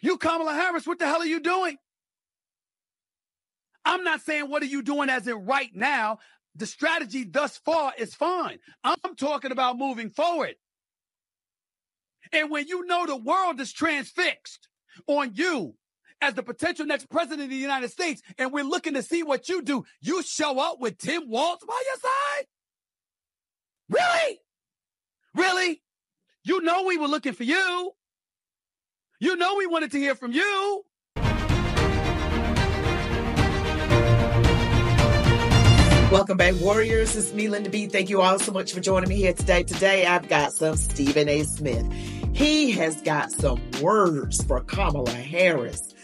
You, Kamala Harris, what the hell are you doing? I'm not saying what are you doing as in right now. The strategy thus far is fine. I'm talking about moving forward. And when you know the world is transfixed on you as the potential next president of the United States, and we're looking to see what you do, you show up with Tim Walz by your side? Really? Really? You know we were looking for you. You know we wanted to hear from you. Welcome back, Warriors. It's me, Linda B. Thank you all so much for joining me here today. Today, I've got some Stephen A. Smith. He has got some words for Kamala Harris.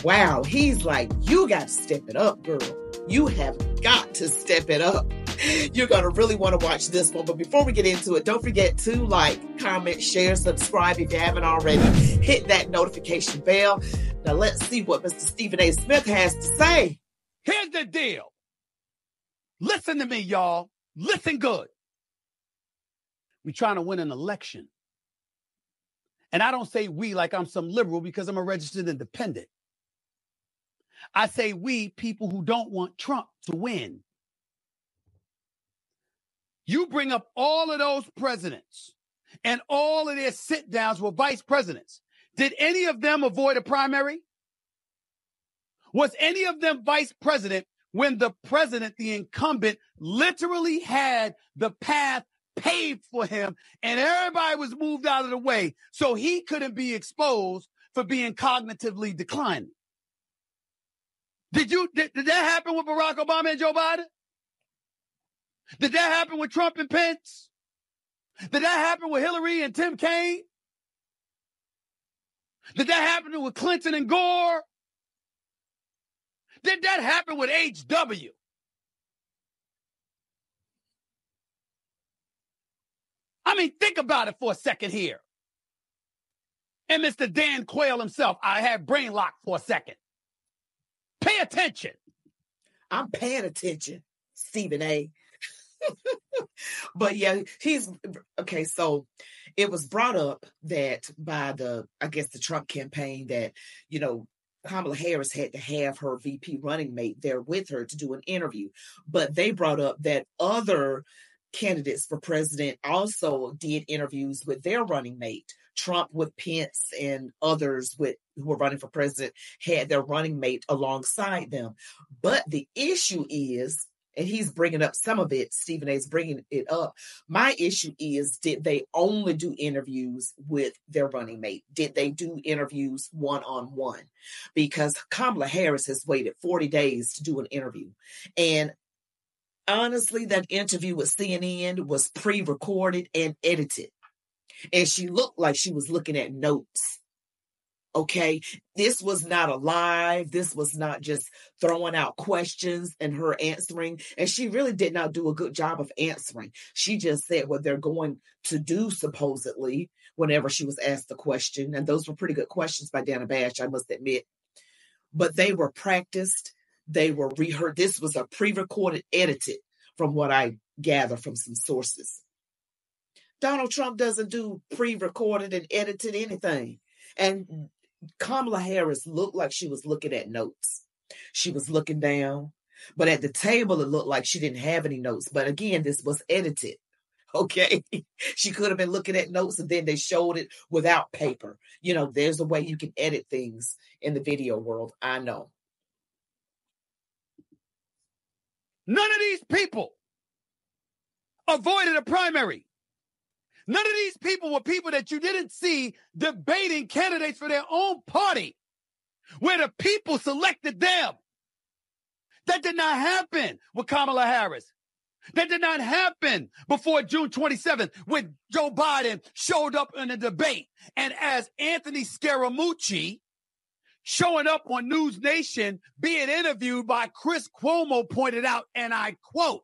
Wow. He's like, you got to step it up, girl. You have got to step it up. You're going to really want to watch this one. But before we get into it, don't forget to like, comment, share, subscribe if you haven't already. Hit that notification bell. Now, let's see what Mr. Stephen A. Smith has to say. Here's the deal. Listen to me, y'all. Listen good. We're trying to win an election. And I don't say we like I'm some liberal because I'm a registered independent. I say we, people who don't want Trump to win. You bring up all of those presidents and all of their sit-downs with vice presidents. Did any of them avoid a primary? Was any of them vice president when the president, the incumbent, literally had the path paved for him and everybody was moved out of the way so he couldn't be exposed for being cognitively declining? Did that happen with Barack Obama and Joe Biden? Did that happen with Trump and Pence? Did that happen with Hillary and Tim Kaine? Did that happen with Clinton and Gore? Did that happen with H.W.? I mean, think about it for a second here. And Mr. Dan Quayle himself, I had brain lock for a second. Pay attention. I'm paying attention, Stephen A. But yeah, okay. So it was brought up that by the Trump campaign that, Kamala Harris had to have her VP running mate there with her to do an interview. But they brought up that other candidates for president also did interviews with their running mate. Trump with Pence and others who were running for president had their running mate alongside them. But the issue is, and he's bringing up some of it, Stephen A. is bringing it up. My issue is, did they only do interviews with their running mate? Did they do interviews one-on-one? Because Kamala Harris has waited 40 days to do an interview. And honestly, that interview with CNN was pre-recorded and edited. And she looked like she was looking at notes. Okay, this was not a live. This was not just throwing out questions and her answering. And she really did not do a good job of answering. She just said what they're going to do, supposedly, whenever she was asked the question. And those were pretty good questions by Dana Bash, I must admit. But they were practiced. They were rehearsed. This was a pre-recorded, edited, from what I gather from some sources. Donald Trump doesn't do pre-recorded and edited anything. And Kamala Harris looked like she was looking at notes. She was looking down, but at the table, it looked like she didn't have any notes. But again, this was edited. Okay. She could have been looking at notes and then they showed it without paper. There's a way you can edit things in the video world. I know. None of these people avoided a primary. None of these people were people that you didn't see debating candidates for their own party, where the people selected them. That did not happen with Kamala Harris. That did not happen before June 27th when Joe Biden showed up in a debate. And as Anthony Scaramucci, showing up on News Nation, being interviewed by Chris Cuomo, pointed out, and I quote,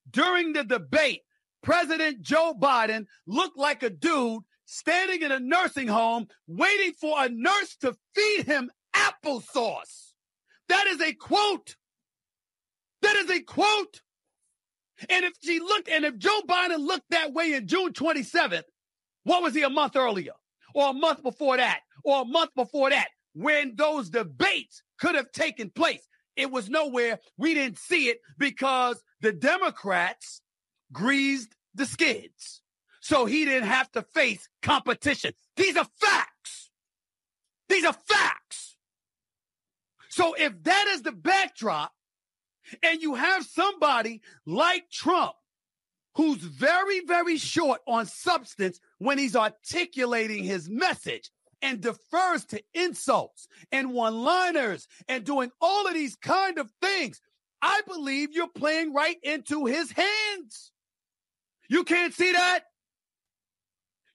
during the debate, President Joe Biden looked like a dude standing in a nursing home waiting for a nurse to feed him applesauce. That is a quote. That is a quote. And if Joe Biden looked that way in June 27th, what was he a month earlier? Or a month before that? Or a month before that? when those debates could have taken place. It was nowhere. We didn't see it because the Democrats greased the skids. So he didn't have to face competition. These are facts. These are facts. So if that is the backdrop, and you have somebody like Trump, who's very, very short on substance when he's articulating his message and defers to insults and one-liners and doing all of these kind of things, I believe you're playing right into his hands. You can't see that?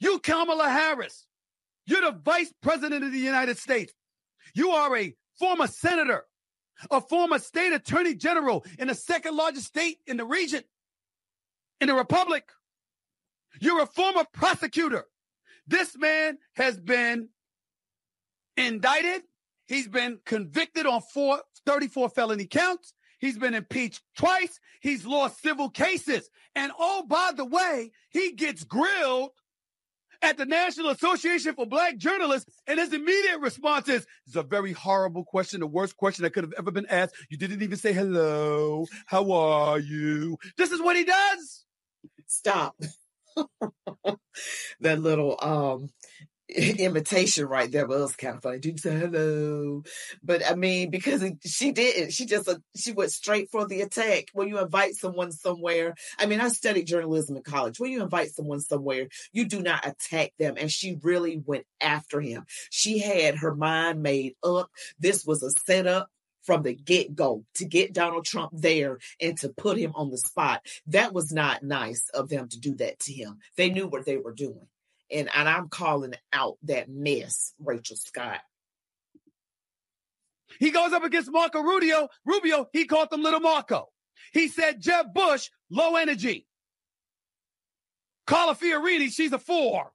You, Kamala Harris, you're the vice president of the United States. You are a former senator, a former state attorney general in the second largest state in the region, in the republic. You're a former prosecutor. This man has been indicted. He's been convicted on 34 felony counts. He's been impeached twice. He's lost civil cases. And oh, by the way, he gets grilled at the National Association for Black Journalists, and his immediate response is, it's a very horrible question, the worst question that could have ever been asked. You didn't even say hello. How are you? This is what he does. Stop. That little imitation right there was kind of funny. Did you say hello? But I mean, because she didn't. She went straight for the attack. When you invite someone somewhere, I mean, I studied journalism in college. When you invite someone somewhere, you do not attack them. And she really went after him. She had her mind made up. This was a setup from the get-go to get Donald Trump there and to put him on the spot. That was not nice of them to do that to him. They knew what they were doing. And I'm calling out that mess, Rachel Scott. He goes up against Marco Rubio. He called them Little Marco. He said Jeb Bush, low energy. Carla Fiorina, she's a 4.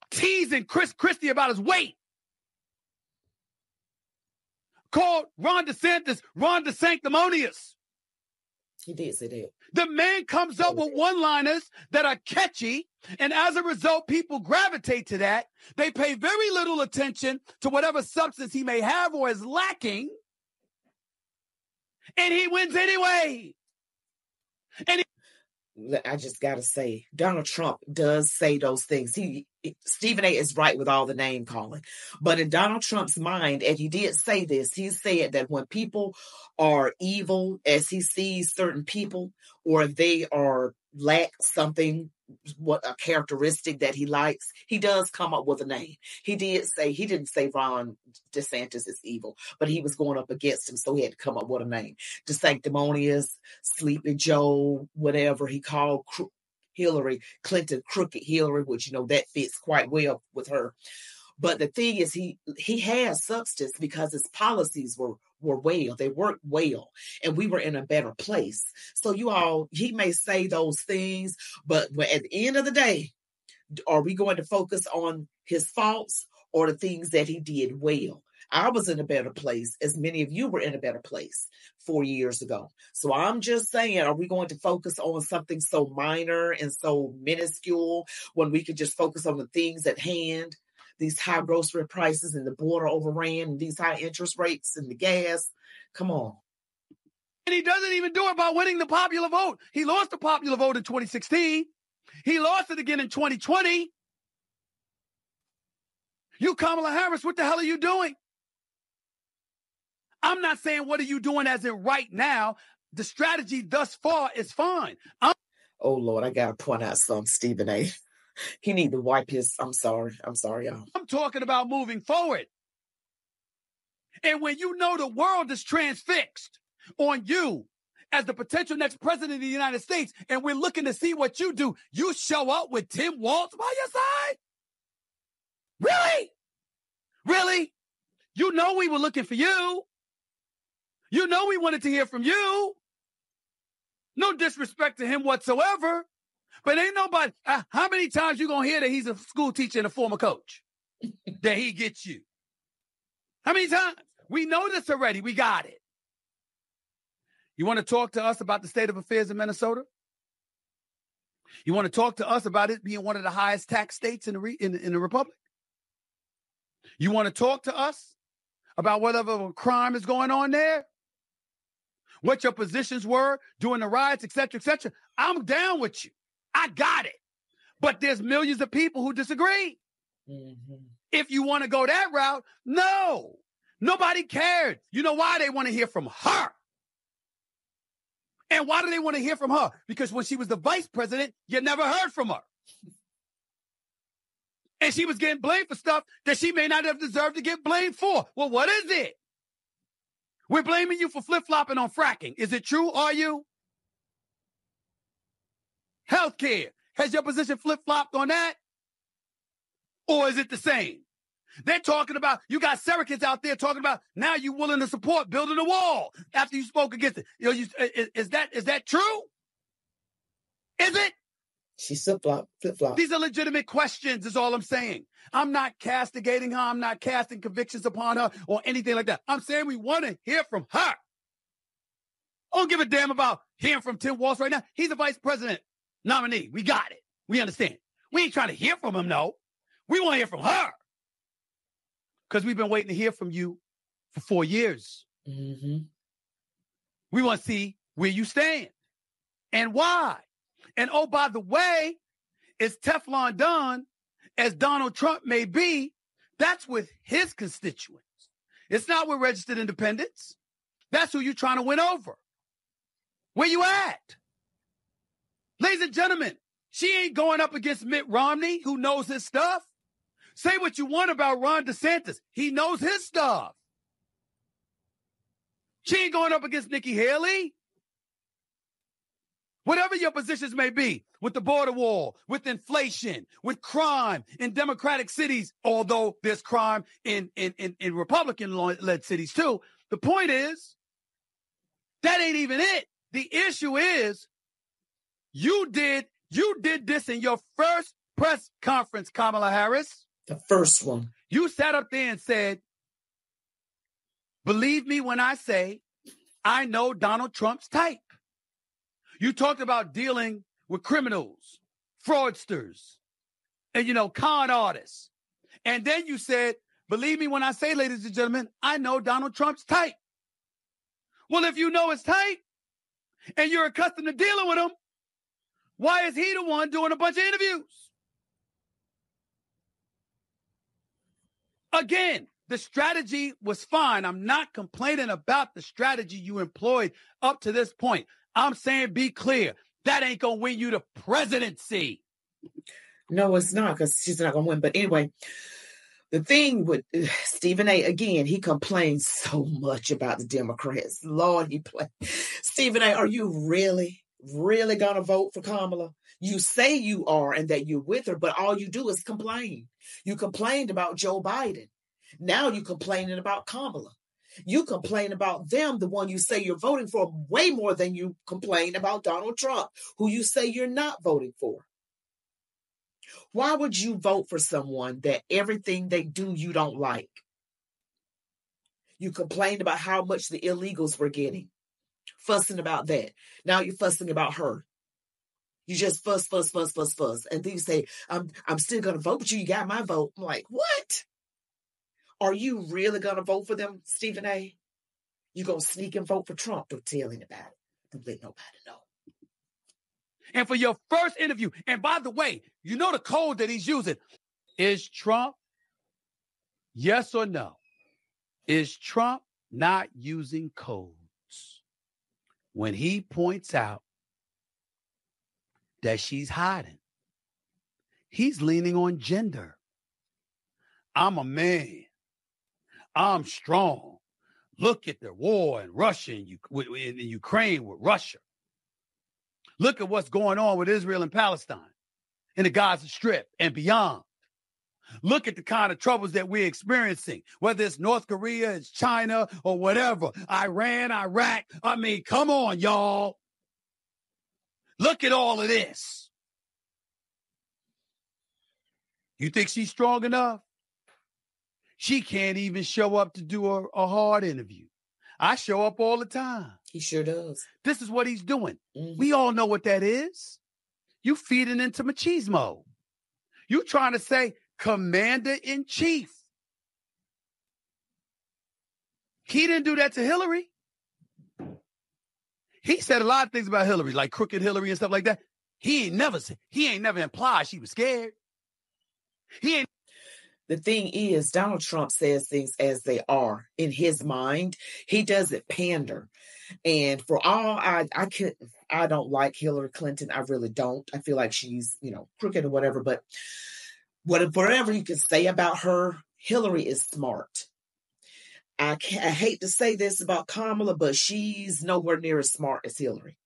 Teasing Chris Christie about his weight. Called Ron DeSantis, Ron DeSanctimonious. He did say that. The man comes up with one-liners that are catchy, and as a result, people gravitate to that. They pay very little attention to whatever substance he may have or is lacking, and he wins anyway. I just got to say, Donald Trump does say those things. Stephen A. is right with all the name calling. But in Donald Trump's mind, and he did say this, he said that when people are evil, as he sees certain people, or if they lack something, what a characteristic that he likes, he does come up with a name. He didn't say Ron DeSantis is evil, but he was going up against him, so he had to come up with a name. DeSanctimonious, Sleepy Joe, whatever he called Hillary Clinton, Crooked Hillary, which, that fits quite well with her. But the thing is, he has substance because his policies were well. They worked well, and we were in a better place. So he may say those things, but at the end of the day, are we going to focus on his faults or the things that he did well? I was in a better place, as many of you were in a better place 4 years ago. So I'm just saying, are we going to focus on something so minor and so minuscule when we could just focus on the things at hand? These high grocery prices and the border overran and these high interest rates and the gas. Come on. And he doesn't even do it by winning the popular vote. He lost the popular vote in 2016. He lost it again in 2020. You, Kamala Harris, what the hell are you doing? I'm not saying what are you doing as in right now. The strategy thus far is fine. Oh, Lord, I got to point out something, Stephen A. He need to wipe his, I'm sorry, y'all. I'm talking about moving forward. And when you know the world is transfixed on you as the potential next president of the United States, and we're looking to see what you do, you show up with Tim Walz by your side? Really? Really? You know we were looking for you. You know we wanted to hear from you. No disrespect to him whatsoever. But ain't nobody, how many times you gonna hear that he's a school teacher and a former coach? That he gets you? How many times? We know this already. We got it. You want to talk to us about the state of affairs in Minnesota? You want to talk to us about it being one of the highest tax states in the republic? You want to talk to us about whatever crime is going on there? What your positions were during the riots, et cetera, et cetera? I'm down with you. I got it. But there's millions of people who disagree. Mm-hmm. If you want to go that route, no. Nobody cared. You know why? They want to hear from her. And why do they want to hear from her? Because when she was the vice president, you never heard from her. And she was getting blamed for stuff that she may not have deserved to get blamed for. Well, what is it? We're blaming you for flip-flopping on fracking. Is it true? Are you? Healthcare. Has your position flip-flopped on that? Or is it the same? They're talking about, you got surrogates out there talking about, now you willing to support building a wall after you spoke against it. You know, is that true? Is it? She's flip-flop. These are legitimate questions, is all I'm saying. I'm not castigating her. I'm not casting convictions upon her or anything like that. I'm saying we want to hear from her. I don't give a damn about hearing from Tim Walz right now. He's a vice president nominee. We got it. We understand. We ain't trying to hear from him, no. We want to hear from her. Because we've been waiting to hear from you for 4 years. Mm-hmm. We want to see where you stand and why. And oh, by the way, it's Teflon done, as Donald Trump may be, that's with his constituents. It's not with registered independents. That's who you're trying to win over. Where you at? Ladies and gentlemen, she ain't going up against Mitt Romney, who knows his stuff. Say what you want about Ron DeSantis. He knows his stuff. She ain't going up against Nikki Haley. Whatever your positions may be, with the border wall, with inflation, with crime in Democratic cities, although there's crime in Republican-led cities too, the point is, that ain't even it. The issue is, you did this in your first press conference, Kamala Harris. The first one. You sat up there and said, believe me when I say, I know Donald Trump's type. You talked about dealing with criminals, fraudsters, and, con artists. And then you said, believe me when I say, ladies and gentlemen, I know Donald Trump's type. Well, if you know his type and you're accustomed to dealing with him, why is he the one doing a bunch of interviews? Again, the strategy was fine. I'm not complaining about the strategy you employed up to this point. I'm saying be clear. That ain't going to win you the presidency. No, it's not, because she's not going to win. But anyway, the thing with Stephen A., again, he complains so much about the Democrats. Lord, Stephen A., are you really going to vote for Kamala? You say you are and that you're with her, but all you do is complain. You complained about Joe Biden. Now you're complaining about Kamala. You complain about them, the one you say you're voting for, way more than you complain about Donald Trump, who you say you're not voting for. Why would you vote for someone that everything they do you don't like? You complained about how much the illegals were getting, fussing about that. Now you're fussing about her. You just fuss. And then you say, I'm still going to vote, but you got my vote. I'm like, what? Are you really going to vote for them, Stephen A.? You going to sneak and vote for Trump? Don't tell anybody. Don't let nobody know. And for your first interview, and by the way, you know the code that he's using. Is Trump, yes or no? Is Trump not using codes when he points out that she's hiding? He's leaning on gender. I'm a man. I'm strong. Look at the war in Russia and in Ukraine with Russia. Look at what's going on with Israel and Palestine in the Gaza Strip and beyond. Look at the kind of troubles that we're experiencing, whether it's North Korea, it's China, or whatever. Iran, Iraq. I mean, come on, y'all. Look at all of this. You think she's strong enough? She can't even show up to do a hard interview. I show up all the time. He sure does. This is what he's doing. Mm-hmm. We all know what that is. You feeding into machismo. You trying to say commander-in-chief. He didn't do that to Hillary. He said a lot of things about Hillary, like crooked Hillary and stuff like that. He ain't never implied she was scared. The thing is, Donald Trump says things as they are in his mind. He doesn't pander. And for all I don't like Hillary Clinton. I really don't. I feel like she's, crooked or whatever. But whatever you can say about her, Hillary is smart. I hate to say this about Kamala, but she's nowhere near as smart as Hillary.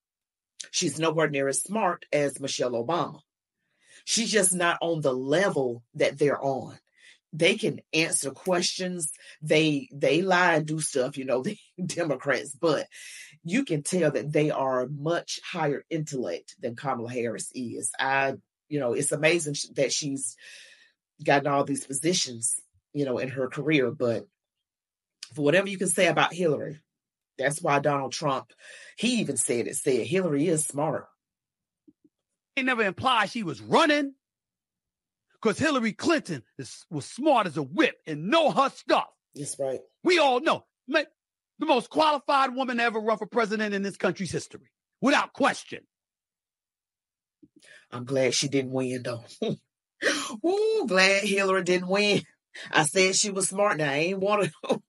She's nowhere near as smart as Michelle Obama. She's just not on the level that they're on. They can answer questions. They lie and do stuff, the Democrats, but you can tell that they are much higher intellect than Kamala Harris is. It's amazing that she's gotten all these positions, in her career, but for whatever you can say about Hillary, that's why Donald Trump, he even said Hillary is smart. He never implied she was running because Hillary Clinton was smart as a whip and know her stuff. That's right. We all know. The most qualified woman to ever run for president in this country's history, without question. I'm glad she didn't win, though. Ooh, glad Hillary didn't win. I said she was smart. Now I ain't want to.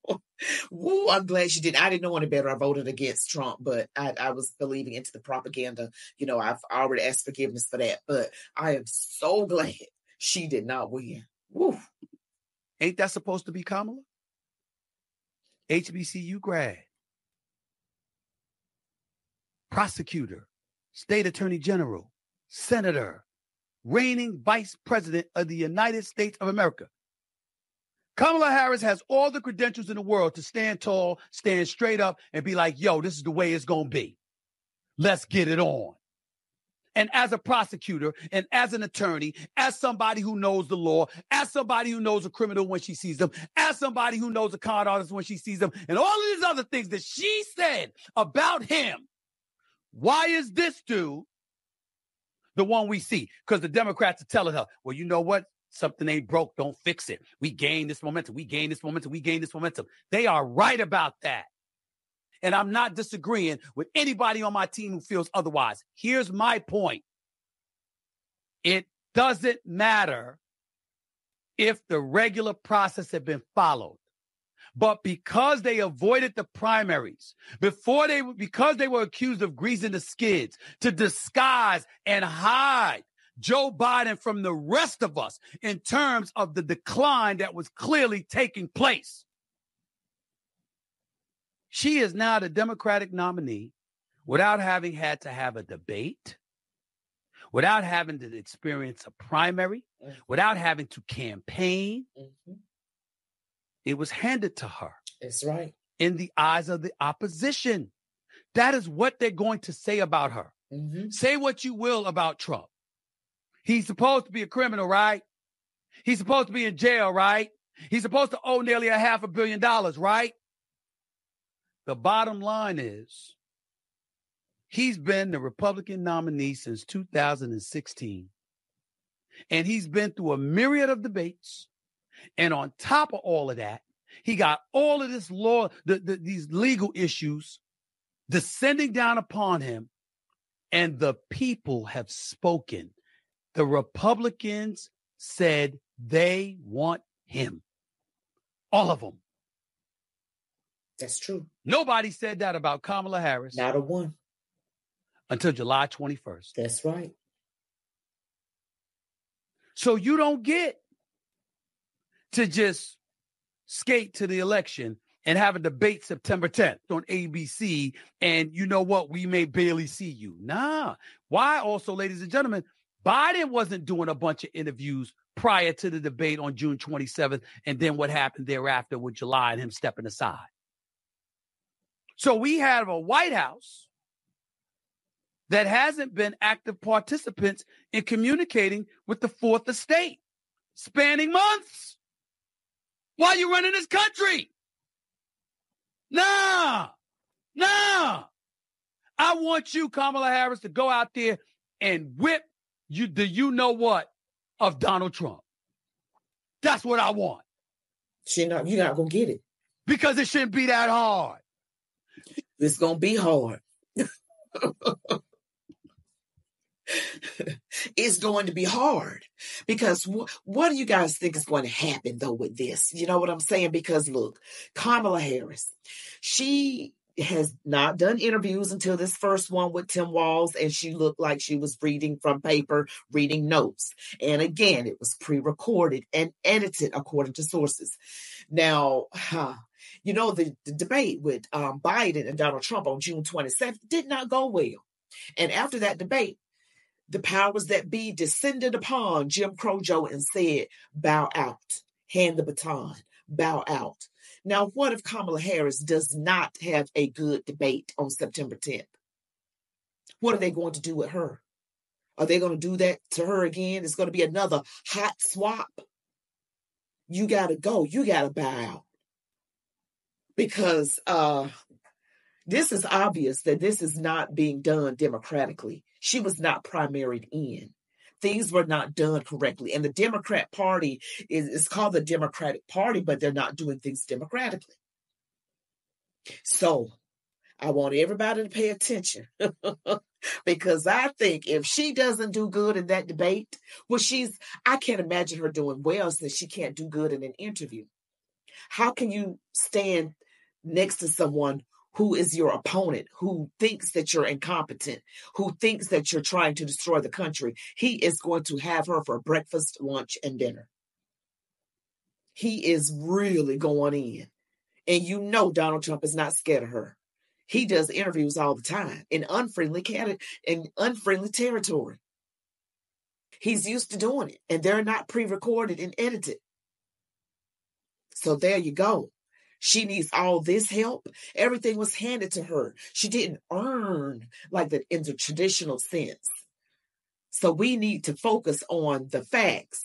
Ooh, I'm glad she didn't. I didn't know any better. I voted against Trump, but I was believing into the propaganda. I've already asked forgiveness for that, but I am so glad she did not win. Woo. Ain't that supposed to be Kamala? HBCU grad, prosecutor, state attorney general, senator, reigning vice president of the United States of America. Kamala Harris has all the credentials in the world to stand tall, stand straight up, and be like, yo, this is the way it's going to be. Let's get it on. And as a prosecutor and as an attorney, as somebody who knows the law, as somebody who knows a criminal when she sees them, as somebody who knows a con artist when she sees them, and all of these other things that she said about him, why is this dude the one we see? Because the Democrats are telling her, well, you know what? Something ain't broke, don't fix it. We gain this momentum. We gain this momentum. We gain this momentum. They are right about that. And I'm not disagreeing with anybody on my team who feels otherwise. Here's my point. It doesn't matter if the regular process had been followed. But because they avoided the primaries, because they were accused of greasing the skids to disguise and hide Joe Biden from the rest of us in terms of the decline that was clearly taking place. She is now the Democratic nominee without having had to have a debate, without having to experience a primary, without having to campaign. Mm-hmm. It was handed to her. That's right. In the eyes of the opposition. That is what they're going to say about her. Mm-hmm. Say what you will about Trump. He's supposed to be a criminal, right? He's supposed to be in jail, right? He's supposed to owe nearly $500 million, right? The bottom line is he's been the Republican nominee since 2016. And he's been through a myriad of debates. And on top of all of that, he got all of this law, these legal issues descending down upon him. And the people have spoken. The Republicans said they want him. All of them. That's true. Nobody said that about Kamala Harris. Not a one. Until July 21st. That's right. So you don't get to just skate to the election and have a debate September 10th on ABC. And you know what? We may barely see you. Nah. Why also, ladies and gentlemen, Biden wasn't doing a bunch of interviews prior to the debate on June 27th. And then what happened thereafter with July and him stepping aside. So we have a White House that hasn't been active participants in communicating with the fourth estate, spanning months while you're running this country. Nah. I want you, Kamala Harris, to go out there and whip you know what of Donald Trump. That's what I want. You're not going to get it. Because it shouldn't be that hard. It's going to be hard. It's going to be hard. Because what do you guys think is going to happen, though, with this? You know what I'm saying? Because, look, Kamala Harris, she has not done interviews until this first one with Tim Walz, and she looked like she was reading from paper, reading notes. And again, it was pre-recorded and edited according to sources. Now, you know, the debate with Biden and Donald Trump on June 27th did not go well. And after that debate, the powers that be descended upon Jim Crow Joe and said, bow out, hand the baton, bow out. Now, what if Kamala Harris does not have a good debate on September 10th? What are they going to do with her? Are they going to do that to her again? It's going to be another hot swap. You got to go. You got to bow out. Because this is obvious that this is not being done democratically. She was not primaried in. Things were not done correctly. And the Democrat Party is called the Democratic Party, but they're not doing things democratically. So I want everybody to pay attention because I think if she doesn't do good in that debate, I can't imagine her doing well since she can't do good in an interview. How can you stand next to someone who is your opponent, who thinks that you're incompetent, who thinks that you're trying to destroy the country? He is going to have her for breakfast, lunch, and dinner. He is really going in. And you know Donald Trump is not scared of her. He does interviews all the time in unfriendly territory. He's used to doing it, and they're not pre-recorded and edited. So there you go. She needs all this help. Everything was handed to her. She didn't earn like that in the traditional sense. So we need to focus on the facts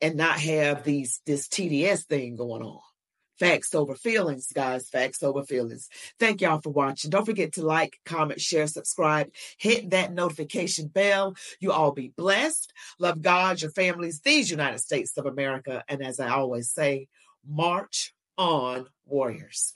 and not have this TDS thing going on. Facts over feelings, guys. Facts over feelings. Thank y'all for watching. Don't forget to like, comment, share, subscribe. Hit that notification bell. You all be blessed. Love God, your families, these United States of America. And as I always say, march on, warriors.